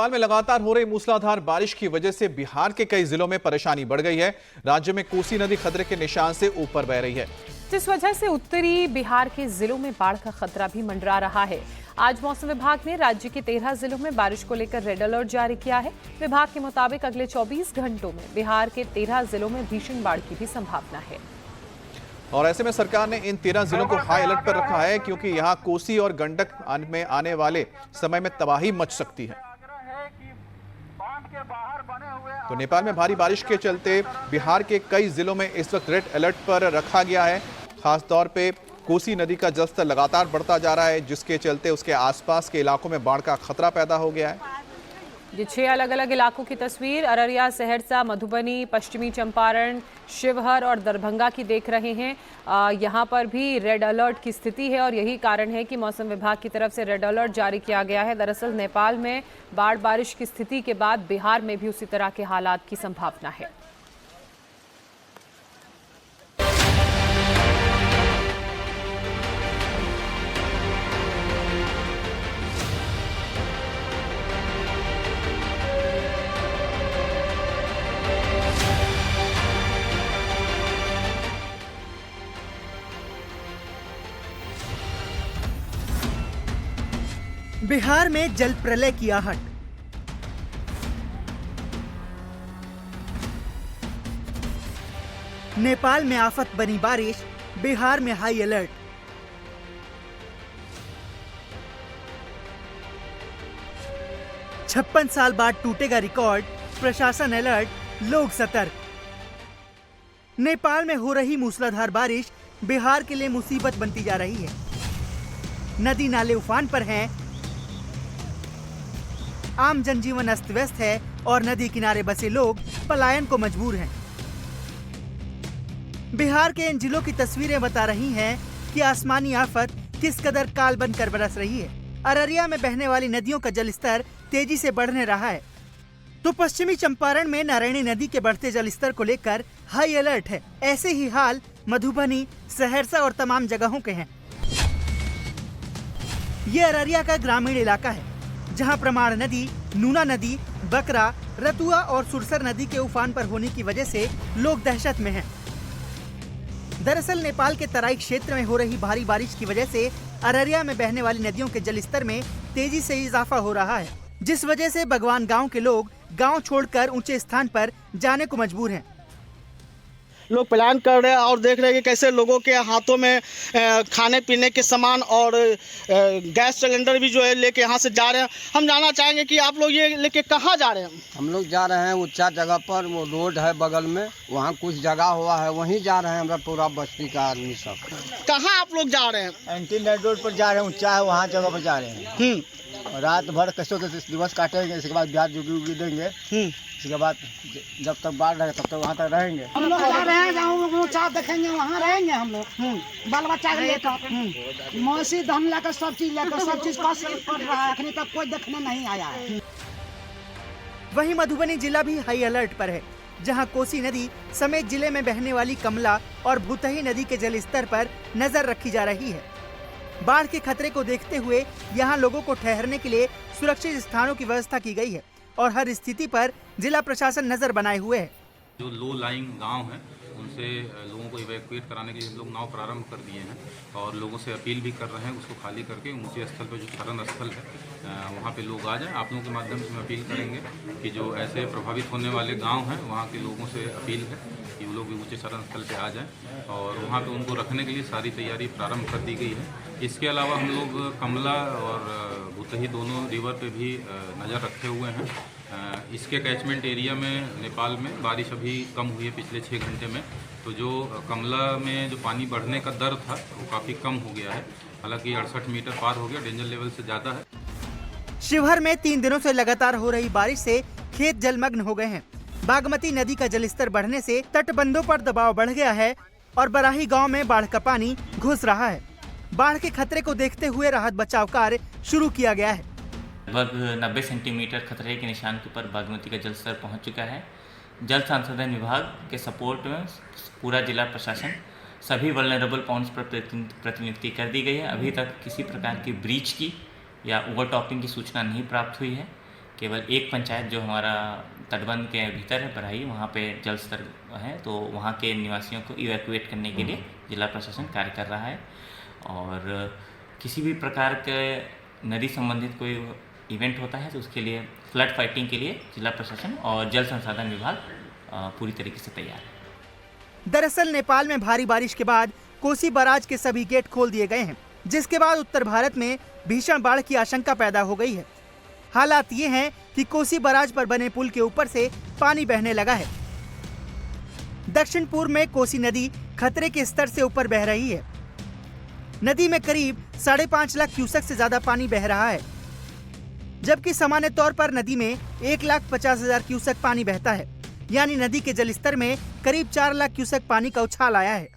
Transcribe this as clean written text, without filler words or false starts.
नेपाल में लगातार हो रही मूसलाधार बारिश की वजह से बिहार के कई जिलों में परेशानी बढ़ गई है। राज्य में कोसी नदी खतरे के निशान से ऊपर बह रही है, जिस वजह से उत्तरी बिहार के जिलों में बाढ़ का खतरा भी मंडरा रहा है। आज मौसम विभाग ने राज्य के 13 जिलों में बारिश को लेकर रेड अलर्ट जारी किया है। विभाग के मुताबिक अगले 24 घंटों में बिहार के 13 जिलों में भीषण बाढ़ की भी संभावना है। और ऐसे में सरकार ने इन 13 जिलों को हाई अलर्ट पर रखा है, क्योंकि यहां कोसी और गंडक में आने वाले समय में तबाही मच सकती है। तो नेपाल में भारी बारिश के चलते बिहार के कई जिलों में इस वक्त रेड अलर्ट पर रखा गया है। खास तौर पे कोसी नदी का जलस्तर लगातार बढ़ता जा रहा है, जिसके चलते उसके आसपास के इलाकों में बाढ़ का खतरा पैदा हो गया है। ये 6 अलग अलग इलाकों की तस्वीर अररिया, सहरसा, मधुबनी, पश्चिमी चंपारण, शिवहर और दरभंगा की देख रहे हैं। यहाँ पर भी रेड अलर्ट की स्थिति है और यही कारण है कि मौसम विभाग की तरफ से रेड अलर्ट जारी किया गया है। दरअसल नेपाल में बाढ़ बारिश की स्थिति के बाद बिहार में भी उसी तरह के हालात की संभावना है। बिहार में जल प्रलय की आहट। नेपाल में आफत बनी बारिश, बिहार में हाई अलर्ट। छप्पन साल बाद टूटेगा रिकॉर्ड, प्रशासन अलर्ट, लोग सतर्क। नेपाल में हो रही मूसलाधार बारिश बिहार के लिए मुसीबत बनती जा रही है। नदी नाले उफान पर हैं, आम जनजीवन अस्त व्यस्त है और नदी किनारे बसे लोग पलायन को मजबूर हैं। बिहार के इन जिलों की तस्वीरें बता रही हैं कि आसमानी आफत किस कदर काल बनकर बरस रही है। अररिया में बहने वाली नदियों का जलस्तर तेजी से बढ़ने रहा है, तो पश्चिमी चंपारण में नारायणी नदी के बढ़ते जलस्तर को लेकर हाई अलर्ट है। ऐसे ही हाल मधुबनी, सहरसा और तमाम जगहों के हैं। ये अररिया का ग्रामीण इलाका है, जहां प्रमाण नदी, नूना नदी, बकरा, रतुआ और सुरसर नदी के उफान पर होने की वजह से लोग दहशत में हैं। दरअसल नेपाल के तराई क्षेत्र में हो रही भारी बारिश की वजह से अररिया में बहने वाली नदियों के जलस्तर में तेजी से इजाफा हो रहा है, जिस वजह से बगवान गांव के लोग गांव छोड़कर ऊंचे स्थान पर जाने को मजबूर हैं। लोग प्लान कर रहे हैं और देख रहे हैं कि कैसे लोगों के हाथों में खाने पीने के सामान और गैस सिलेंडर भी जो है लेके यहाँ से जा रहे हैं। हम जानना चाहेंगे कि आप लोग ये लेके कहाँ जा रहे हैं? हम लोग जा रहे हैं ऊंचा जगह पर, वो रोड है बगल में, वहाँ कुछ जगह हुआ है, वहीं जा रहे हैं। हमारा पूरा बस्ती का आदमी सब। कहाँ आप लोग जा रहे हैं? एंटीनेट रोड पर जा रहे हैं, ऊंचा है वहाँ जगह पर जा रहे हैं। रात भर कैसे दिवस काटेंगे, इसके बाद ब्याज जुगी देंगे। इसके बाद जब तक बाढ़ रहे तब तक वहाँ तक रहेंगे। हम लोग जा रहे हैं, जहाँ ऊँचा देखेंगे वहाँ रहेंगे हम लोग। बाल बच्चा के लेकर मौसी धन लेकर सब चीज पड़ रहा है, अखनी तक कोई देखने नहीं आया है। वहीं मधुबनी जिला भी हाई अलर्ट पर है, जहां कोसी नदी समेत जिले में बहने वाली कमला और भूतही नदी के जलस्तर पर नजर रखी जा रही है। बाढ़ के खतरे को देखते हुए यहां लोगों को ठहरने के लिए सुरक्षित स्थानों की व्यवस्था की गई है और हर स्थिति पर जिला प्रशासन नजर बनाए हुए है। जो लो लाइंग गांव हैं उनसे लोगों को इवैक्यूएट कराने के लिए हम लोग नाव प्रारंभ कर दिए हैं और लोगों से अपील भी कर रहे हैं उसको खाली करके ऊंचे स्थल पर जो शरण स्थल है वहाँ पे लोग आ जाएं। आप लोगों के माध्यम से हम अपील करेंगे कि जो ऐसे प्रभावित होने वाले गांव हैं वहाँ के लोगों से अपील है कि वो लोग भी ऊंचे शरण स्थल पे आ जाएं और वहाँ पे उनको रखने के लिए सारी तैयारी प्रारंभ कर दी गई है। इसके अलावा हम लोग कमला और भूतही दोनों रिवर पे भी नज़र रखे हुए हैं। इसके कैचमेंट एरिया में नेपाल में बारिश अभी कम हुई है पिछले 6 घंटे में, तो जो कमला में जो पानी बढ़ने का दर था वो काफ़ी कम हो गया है। हालांकि 68 मीटर पार हो गया, डेंजर लेवल से ज़्यादा है। शिवहर में 3 दिनों से लगातार हो रही बारिश से खेत जलमग्न हो गए हैं। बागमती नदी का जलस्तर बढ़ने से तटबंधों पर दबाव बढ़ गया है और बराही गांव में बाढ़ का पानी घुस रहा है। बाढ़ के खतरे को देखते हुए राहत बचाव कार्य शुरू किया गया है। लगभग 90 सेंटीमीटर खतरे के निशान के ऊपर बागमती का जलस्तर पहुंच चुका है। जल संसाधन विभाग के सपोर्ट में पूरा जिला प्रशासन सभी वल्नरेबल पॉइंट्स पर प्रतिनियुक्ति कर दी गई है। अभी तक किसी प्रकार की ब्रीच की या ओवरटॉपिंग की सूचना नहीं प्राप्त हुई है। केवल एक पंचायत जो हमारा तटबंध के भीतर है बराही, वहाँ पे जल स्तर है, तो वहाँ के निवासियों को इवैक्यूएट करने के लिए जिला प्रशासन कार्य कर रहा है। और किसी भी प्रकार के नदी संबंधित कोई इवेंट होता है तो उसके लिए फ्लड फाइटिंग के लिए जिला प्रशासन और जल संसाधन विभाग पूरी तरीके से तैयार है। दरअसल नेपाल में भारी बारिश के बाद कोसी बैराज के सभी गेट खोल दिए गए हैं, जिसके बाद उत्तर भारत में भीषण बाढ़ की आशंका पैदा हो गई है। हालात ये हैं कि कोसी बैराज पर बने पुल के ऊपर से पानी बहने लगा है। दक्षिण पूर्व में कोसी नदी खतरे के स्तर से ऊपर बह रही है। नदी में करीब 5.5 लाख क्यूसेक से ज्यादा पानी बह रहा है, जबकि सामान्य तौर पर नदी में 1,50,000 क्यूसेक पानी बहता है। यानी नदी के जलस्तर में करीब 4 लाख क्यूसेक पानी का उछाल आया है।